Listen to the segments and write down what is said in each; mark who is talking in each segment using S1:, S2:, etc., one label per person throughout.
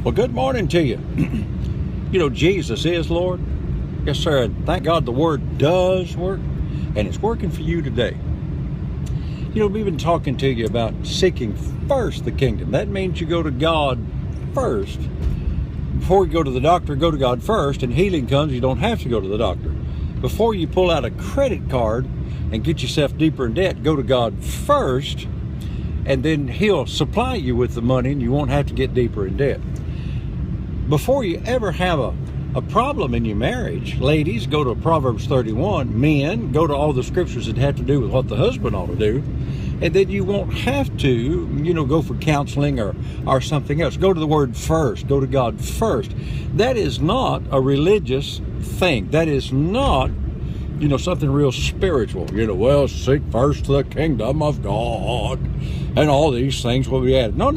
S1: Well, good morning to you. You know, Jesus is Lord. Yes, sir. And thank God the Word does work, and it's working for you today. You know, we've been talking to you about seeking first the kingdom. That means you go to God first. Before you go to the doctor, go to God first, and healing comes, you don't have to go to the doctor. Before you pull out a credit card and get yourself deeper in debt, go to God first, and then He'll supply you with the money, and you won't have to get deeper in debt. Before you ever have a problem in your marriage, ladies, go to Proverbs 31. Men, go to all the scriptures that have to do with what the husband ought to do. And then you won't have to, go for counseling or something else. Go to the Word first. Go to God first. That is not a religious thing. That is not, something real spiritual. Well, seek first the kingdom of God, and all these things will be added. No.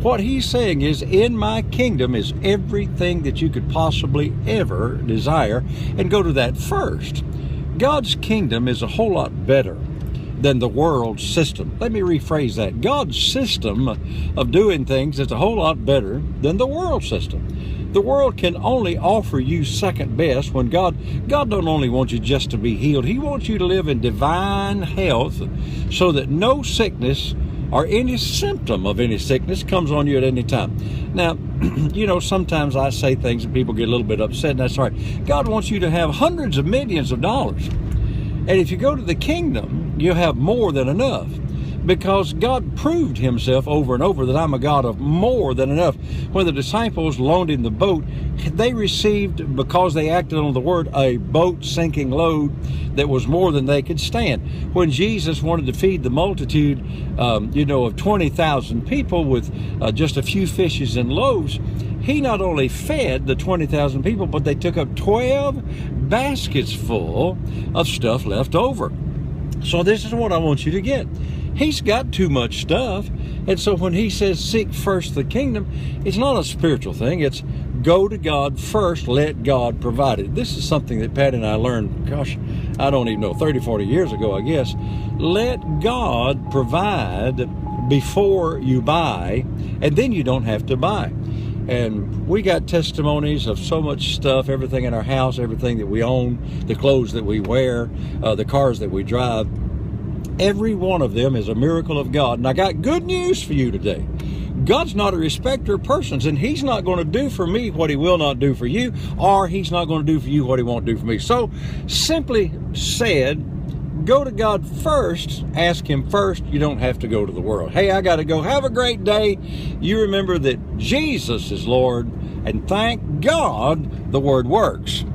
S1: What he's saying is, in my kingdom is everything that you could possibly ever desire, and go to that first. God's kingdom is a whole lot better than the world's system. Let me rephrase that. God's system of doing things is a whole lot better than the world system. The world can only offer you second best when God don't only want you just to be healed. He wants you to live in divine health so that no sickness or any symptom of any sickness comes on you at any time. Now, sometimes I say things and people get a little bit upset, and that's all right. God wants you to have hundreds of millions of dollars. And if you go to the kingdom, you'll have more than enough. Because God proved himself over and over that I'm a God of more than enough. When the disciples loaned him the boat, they received, because they acted on the word, a boat-sinking load that was more than they could stand. When Jesus wanted to feed the multitude, of 20,000 people with just a few fishes and loaves, he not only fed the 20,000 people, but they took up 12 baskets full of stuff left over. So this is what I want you to get. He's got too much stuff. And so when he says seek first the kingdom, it's not a spiritual thing. It's go to God first, let God provide it. This is something that Patty and I learned, 30, 40 years ago, I guess. Let God provide before you buy, and then you don't have to buy. And we got testimonies of so much stuff, everything in our house, everything that we own, the clothes that we wear, the cars that we drive. Every one of them is a miracle of God. And I got good news for you today. God's not a respecter of persons, and he's not going to do for me what he will not do for you, or he's not going to do for you what he won't do for me. So, simply said, go to God first, ask him first. You don't have to go to the world. Hey, I got to go. Have a great day. You remember that Jesus is Lord, and thank God the Word works.